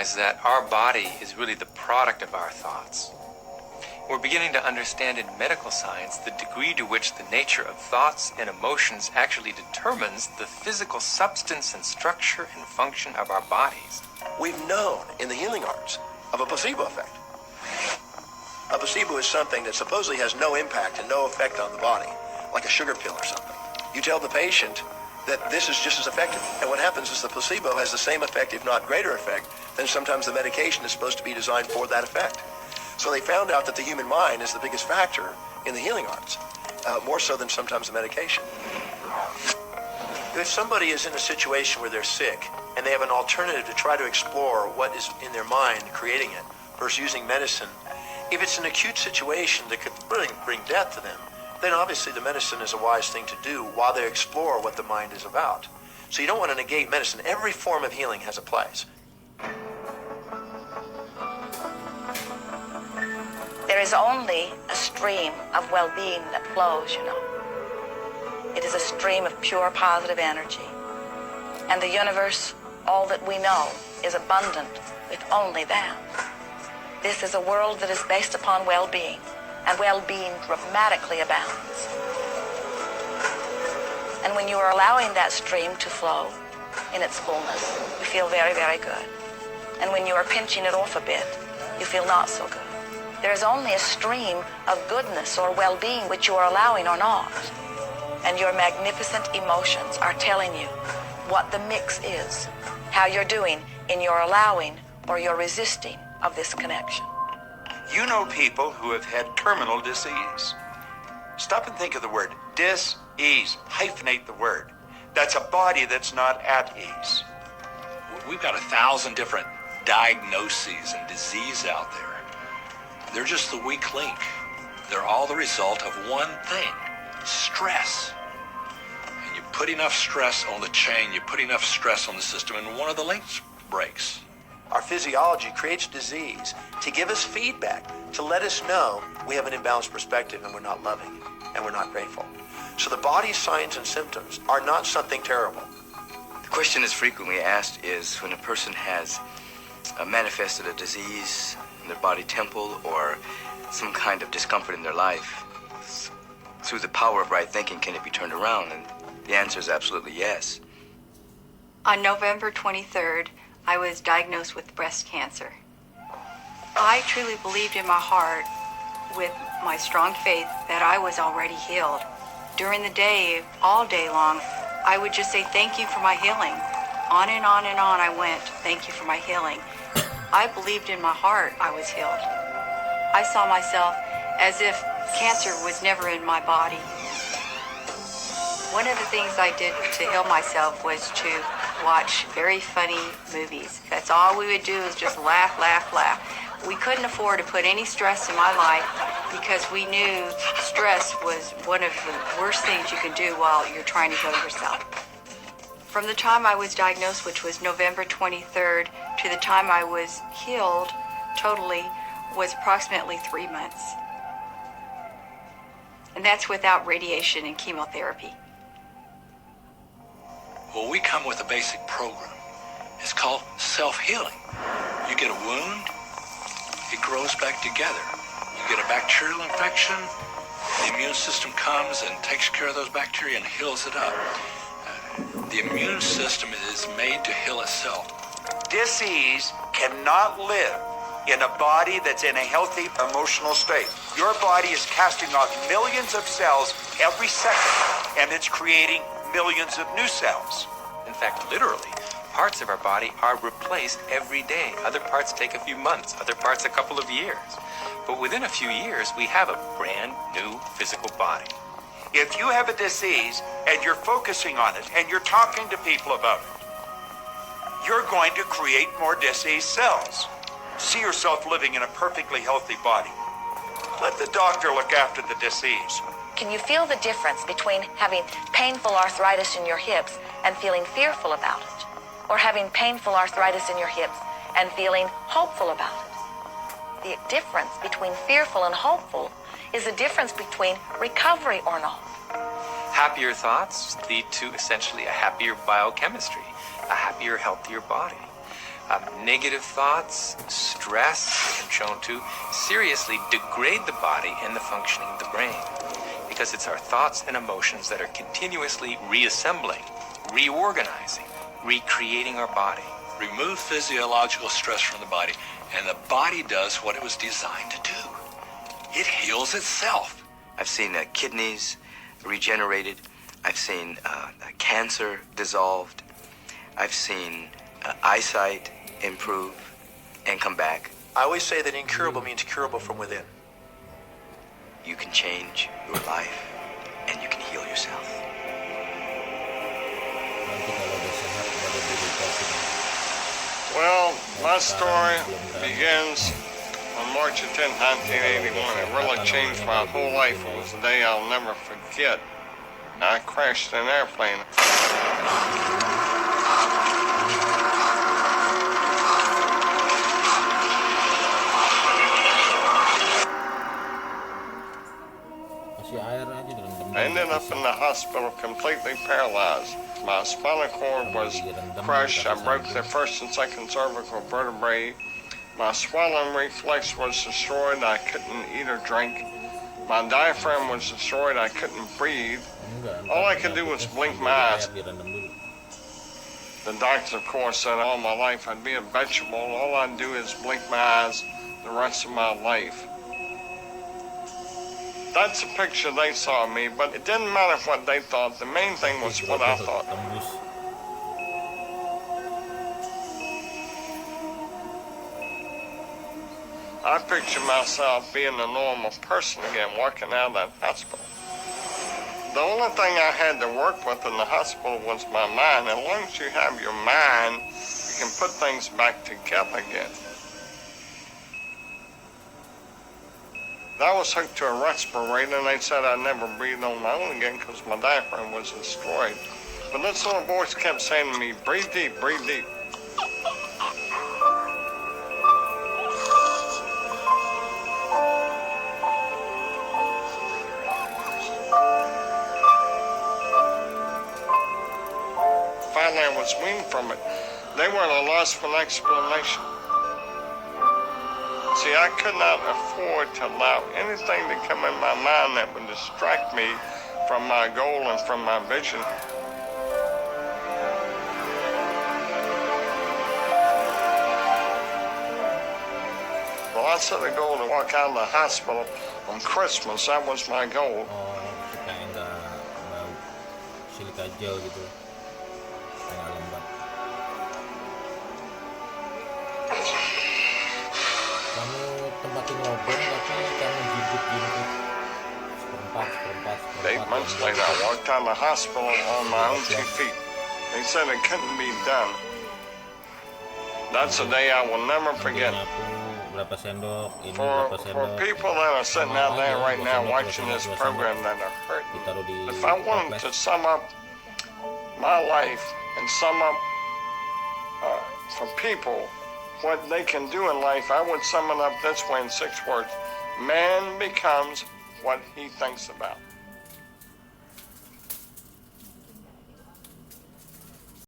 realize that our body is really the product of our thoughts. We're beginning to understand in medical science the degree to which the nature of thoughts and emotions actually determines the physical substance and structure and function of our bodies. We've known in the healing arts of a placebo effect. A placebo is something that supposedly has no impact and no effect on the body, like a sugar pill or something. You tell the patient that this is just as effective. And what happens is the placebo has the same effect, if not greater effect, than sometimes the medication is supposed to be designed for that effect. So they found out that the human mind is the biggest factor in the healing arts, more so than sometimes the medication. If somebody is in a situation where they're sick and they have an alternative to try to explore what is in their mind creating it versus using medicine, if it's an acute situation that could really bring death to them, then obviously the medicine is a wise thing to do while they explore what the mind is about. So you don't want to negate medicine. Every form of healing has a place. There is only a stream of well-being that flows, you know. It is a stream of pure positive energy. And the universe, all that we know, is abundant with only that. This is a world that is based upon well-being, and well-being dramatically abounds. And when you are allowing that stream to flow in its fullness, you feel very, very good. And when you are pinching it off a bit, you feel not so good. There is only a stream of goodness or well-being which you are allowing or not. And your magnificent emotions are telling you what the mix is, how you're doing in your allowing or your resisting of this connection. You know people who have had terminal disease. Stop and think of the word dis-ease. Hyphenate the word. That's a body that's not at ease. We've got 1,000 different diagnoses and disease out there. They're just the weak link. They're all the result of one thing: stress. And you put enough stress on the chain, you put enough stress on the system, and one of the links breaks. Our physiology creates disease to give us feedback, to let us know we have an imbalanced perspective and we're not loving and we're not grateful. So the body's signs and symptoms are not something terrible. The question that's frequently asked is when a person has manifested a disease in their body temple or some kind of discomfort in their life, through the power of right thinking, can it be turned around? And the answer is absolutely yes. On November 23rd, I was diagnosed with breast cancer. I truly believed in my heart, with my strong faith, that I was already healed. During the day, all day long, I would just say, thank you for my healing. On and on and on I went, thank you for my healing. I believed in my heart I was healed. I saw myself as if cancer was never in my body. One of the things I did to heal myself was to watch very funny movies. That's all we would do, is just laugh, laugh, laugh. We couldn't afford to put any stress in my life because we knew stress was one of the worst things you can do while you're trying to heal yourself. From the time I was diagnosed, which was November 23rd, to the time I was healed totally was approximately 3 months. And that's without radiation and chemotherapy. Well, we come with a basic program. It's called self-healing. You get a wound, it grows back together. You get a bacterial infection, the immune system comes and takes care of those bacteria and heals it up. The immune system is made to heal itself. Disease cannot live in a body that's in a healthy emotional state. Your body is casting off millions of cells every second, and it's creating millions of new cells. In fact, literally, parts of our body are replaced every day. Other parts take a few months, other parts a couple of years. But within a few years, we have a brand new physical body. If you have a disease and you're focusing on it and you're talking to people about it, you're going to create more disease cells. See yourself living in a perfectly healthy body. Let the doctor look after the disease. Can you feel the difference between having painful arthritis in your hips and feeling fearful about it? Or having painful arthritis in your hips and feeling hopeful about it? The difference between fearful and hopeful is the difference between recovery or not. Happier thoughts lead to essentially a happier biochemistry, a happier, healthier body. Negative thoughts, stress, have been shown to seriously degrade the body and the functioning of the brain, because it's our thoughts and emotions that are continuously reassembling, reorganizing, recreating our body. Remove physiological stress from the body, and the body does what it was designed to do. It heals itself. I've seen kidneys regenerated. I've seen cancer dissolved. I've seen eyesight improve and come back. I always say that incurable means curable from within. You can change your life, and you can heal yourself. Well, my story begins on March 10, 1981. It really changed my whole life. It was a day I'll never forget. I crashed an airplane. I ended up in the hospital completely paralyzed. My spinal cord was crushed. I broke the first and second cervical vertebrae. My swallowing reflex was destroyed. I couldn't eat or drink. My diaphragm was destroyed. I couldn't breathe. All I could do was blink my eyes. The doctors, of course, said all my life I'd be a vegetable. All I'd do is blink my eyes the rest of my life. That's the picture they saw of me, but it didn't matter what they thought. The main thing was what I thought. I picture myself being a normal person again, walking out of that hospital. The only thing I had to work with in the hospital was my mind. As long as you have your mind, you can put things back together again. I was hooked to a respirator, and they said I'd never breathe on my own again because my diaphragm was destroyed. But this little voice kept saying to me, breathe deep, breathe deep. Finally, I was weaned from it. They were at a loss for an explanation. See, I could not afford to allow anything to come in my mind that would distract me from my goal and from my vision. Well, I set a goal to walk out of the hospital on Christmas. That was my goal. Supaya nggak bau silika gel gitu, supaya nggak lembab. Kamu tempatin lubang tapi kamu jibut-jibut seperempat. 8 months later, I walked out of the hospital on my own 2 feet. They said it couldn't be done. That's a day I will never forget. Berapa sendok, ini For berapa sendok. people that are sitting out there right now watching this program that are hurting, if I wanted to sum up my life and sum up for people what they can do in life, I would sum it up this way in 6 words. Man becomes what he thinks about.